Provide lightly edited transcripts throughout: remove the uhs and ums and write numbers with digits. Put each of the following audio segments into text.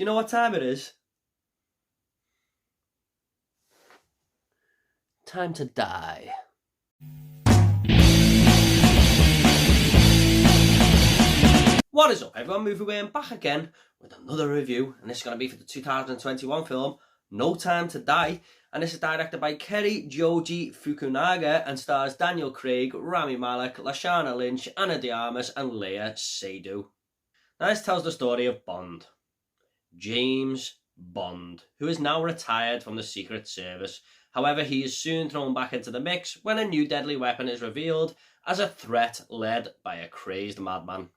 Do you know what time it is? Time to die. What is up, everyone? Movie Way back again with another review, and this is going to be for the 2021 film No Time to Die, and this is directed by Cary, Joji, Fukunaga, and stars Daniel Craig, Rami, Malek, Lashana, Lynch, Armas, and Seydoux. Now this tells the story of Bond. James Bond, who is now retired from the Secret Service. However, he is soon thrown back into the mix when a new deadly weapon is revealed as a threat led by a crazed madman.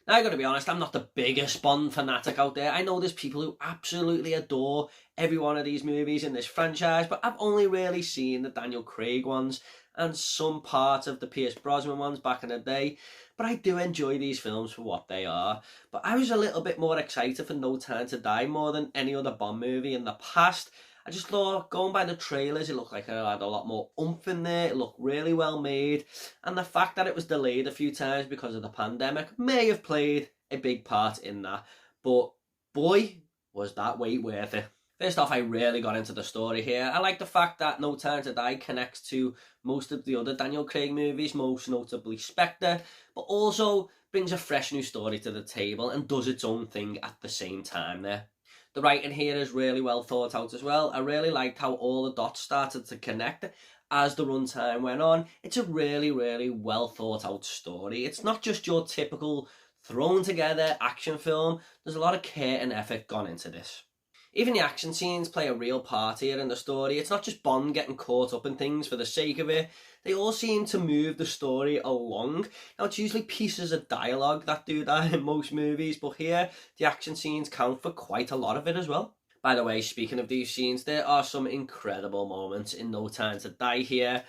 Now, I gotta be honest, I'm not the biggest Bond fanatic out there. I know there's people who absolutely adore every one of these movies in this franchise, but I've only really seen the Daniel Craig ones and some parts of the Pierce Brosnan ones back in the day. But I do enjoy these films for what they are. But I was a little bit more excited for No Time to Die more than any other Bond movie in the past. I just thought, going by the trailers, it looked like it had a lot more oomph in there. It looked really well made. And the fact that it was delayed a few times because of the pandemic may have played a big part in that. But boy, was that wait worth it. First off, I really got into the story here. I like the fact that No Time to Die connects to most of the other Daniel Craig movies, most notably Spectre, but also brings a fresh new story to the table and does its own thing at the same time there. The writing here is really well thought out as well. I really liked how all the dots started to connect as the runtime went on. It's a really, really well thought out story. It's not just your typical thrown together action film. There's a lot of care and effort gone into this. Even the action scenes play a real part here in the story. It's not just Bond getting caught up in things for the sake of it. They all seem to move the story along. Now, it's usually pieces of dialogue that do that in most movies, but here, the action scenes count for quite a lot of it as well. By the way, speaking of these scenes, there are some incredible moments in No Time to Die here.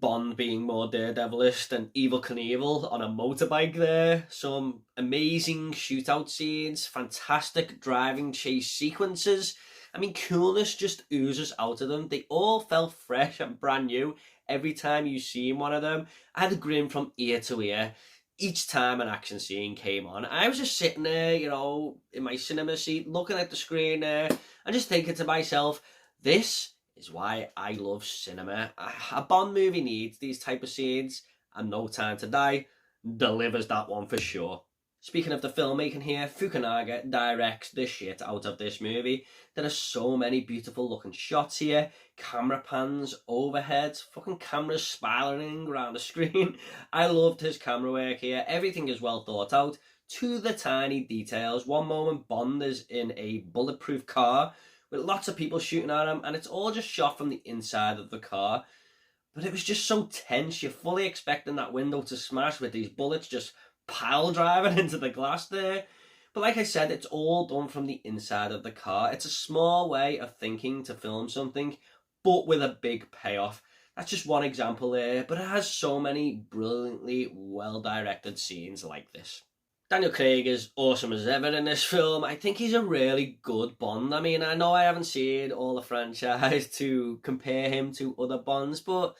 Bond being more daredevilish than Evel Knievel on a motorbike there. Some amazing shootout scenes, fantastic driving chase sequences. I mean, coolness just oozes out of them. They all felt fresh and brand new every time you seen one of them. I had a grin from ear to ear each time an action scene came on. I was just sitting there, in my cinema seat, looking at the screen there, and just thinking to myself, this is why I love cinema. A Bond movie needs these type of scenes, and No Time to Die delivers that one for sure. Speaking of the filmmaking here, Fukunaga directs the shit out of this movie. There are so many beautiful looking shots here, camera pans, overheads, fucking cameras spiraling around the screen. I loved his camera work here. Everything is well thought out to the tiny details. One moment Bond is in a bulletproof car with lots of people shooting at him, and it's all just shot from the inside of the car. But it was just so tense. You're fully expecting that window to smash with these bullets just pile driving into the glass there. But like I said, it's all done from the inside of the car. It's a small way of thinking to film something, but with a big payoff. That's just one example there, but it has so many brilliantly well-directed scenes like this. Daniel Craig is awesome as ever in this film. I think he's a really good Bond. I mean, I know I haven't seen all the franchise to compare him to other Bonds, but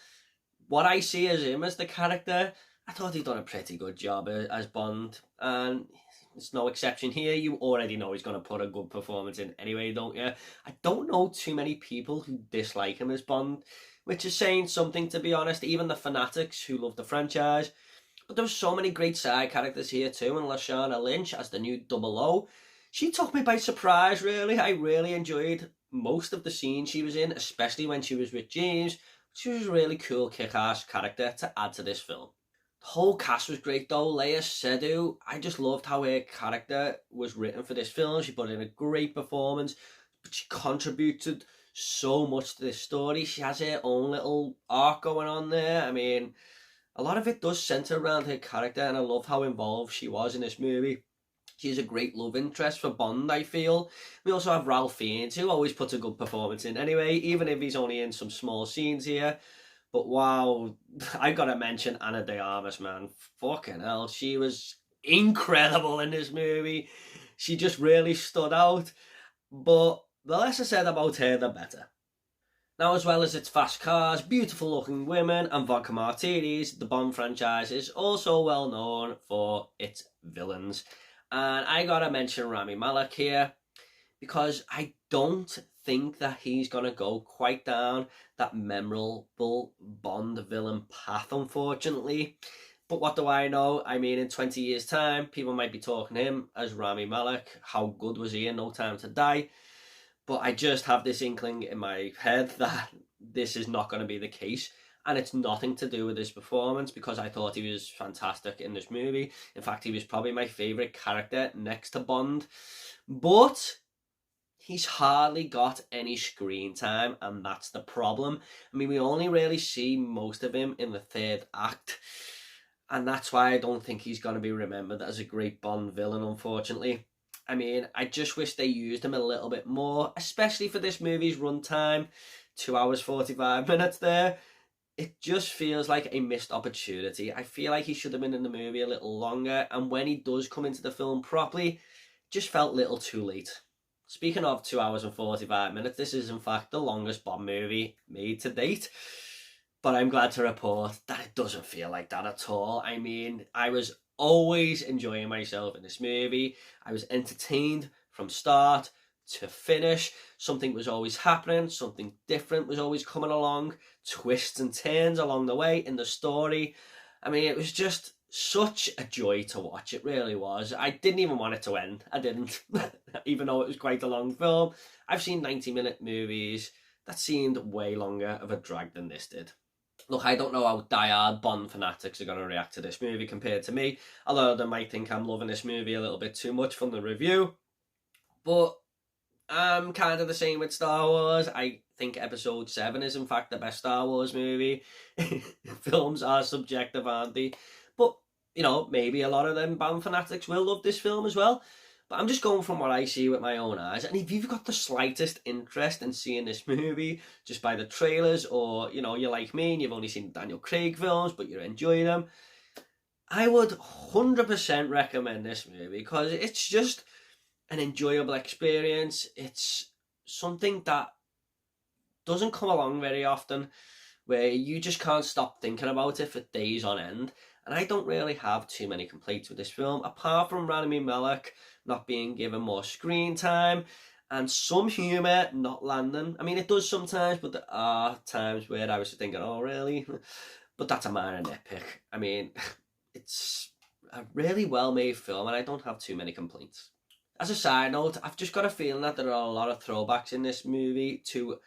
what I see as him as the character, I thought he'd done a pretty good job as Bond, and it's no exception here. You already know he's going to put a good performance in anyway, don't you? I don't know too many people who dislike him as Bond, which is saying something, to be honest. Even the fanatics who love the franchise. But there were so many great side characters here too, and Lashana Lynch as the new 00. She took me by surprise, really. I really enjoyed most of the scenes she was in, especially when she was with James. She was a really cool, kick-ass character to add to this film. The whole cast was great though. Seydoux, I just loved how her character was written for this film. She put in a great performance, but she contributed so much to this story. She has her own little arc going on there. I mean, a lot of it does centre around her character, and I love how involved she was in this movie. She's a great love interest for Bond, I feel. We also have Ralph Fiennes, who always puts a good performance in anyway, even if he's only in some small scenes here. But wow, I gotta mention Ana de Armas, man. Fucking hell, she was incredible in this movie. She just really stood out. But the less I said about her, the better. Now, as well as its fast cars, beautiful looking women and vodka martinis, the Bond franchise is also well known for its villains. And I gotta mention Rami Malek here. because I don't think that he's going to go quite down that memorable Bond villain path, unfortunately. But what do I know? I mean, in 20 years' time, people might be talking him as Rami Malek. How good was he in No Time to Die? But I just have this inkling in my head that this is not going to be the case. And it's nothing to do with his performance, because I thought he was fantastic in this movie. In fact, he was probably my favourite character next to Bond. But he's hardly got any screen time, and that's the problem. I mean, we only really see most of him in the third act, and that's why I don't think he's going to be remembered as a great Bond villain, unfortunately. I mean, I just wish they used him a little bit more, especially for this movie's runtime. 2 hours 45 minutes there. It just feels like a missed opportunity. I feel like he should have been in the movie a little longer, and when he does come into the film properly, just felt a little too late. Speaking of 2 hours and 45 minutes, this is in fact the longest Bond movie made to date. But I'm glad to report that it doesn't feel like that at all. I mean, I was always enjoying myself in this movie. I was entertained from start to finish. Something was always happening. Something different was always coming along. Twists and turns along the way in the story. I mean, it was just such a joy to watch. It really was. I didn't even want it to end. I didn't. Even though it was quite a long film. I've seen 90-minute movies that seemed way longer of a drag than this did. Look, I don't know how diehard Bond fanatics are going to react to this movie compared to me. Although they might think I'm loving this movie a little bit too much from the review. But I'm kind of the same with Star Wars. I think Episode 7 is in fact the best Star Wars movie. Films are subjective, aren't they? But, you know, maybe a lot of them Bond fanatics will love this film as well. But I'm just going from what I see with my own eyes. And if you've got the slightest interest in seeing this movie, just by the trailers, or, you know, you're like me and you've only seen Daniel Craig films, but you're enjoying them, I would 100% recommend this movie, because it's just an enjoyable experience. It's something that doesn't come along very often, where you just can't stop thinking about it for days on end. And I don't really have too many complaints with this film, apart from Rami Malek not being given more screen time and some humour not landing. I mean, it does sometimes, but there are times where I was thinking, oh, really? But that's a minor nitpick. I mean, it's a really well-made film, and I don't have too many complaints. As a side note, I've just got a feeling that there are a lot of throwbacks in this movie to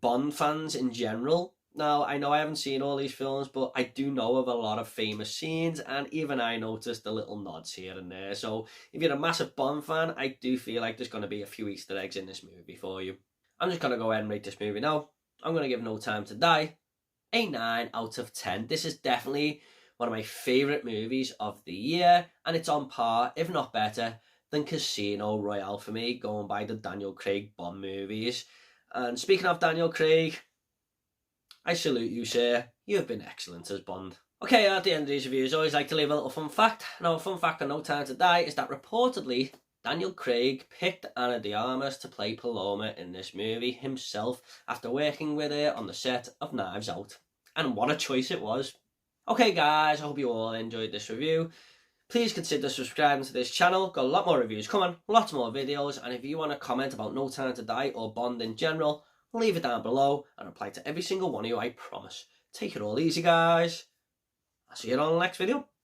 Bond fans in general. Now, I know I haven't seen all these films, but I do know of a lot of famous scenes, and even I noticed the little nods here and there. So if you're a massive Bond fan, I do feel like there's going to be a few Easter eggs in this movie for you. I'm just going to go ahead and rate this movie now. I'm going to give No Time to Die a 9 out of 10. This is definitely one of my favourite movies of the year, and it's on par, if not better, than Casino Royale for me, going by the Daniel Craig Bond movies. And speaking of Daniel Craig, I salute you, sir. You have been excellent as Bond. Okay, at the end of these reviews, I always like to leave a little fun fact. Now, a fun fact on No Time to Die is that reportedly Daniel Craig picked Ana de Armas to play Paloma in this movie himself after working with her on the set of Knives Out. And what a choice it was. Okay, guys, I hope you all enjoyed this review. Please consider subscribing to this channel. Got a lot more reviews coming, lots more videos, and if you want to comment about No Time to Die or Bond in general, leave it down below and reply to every single one of you, I promise. Take it all easy, guys. I'll see you on the next video.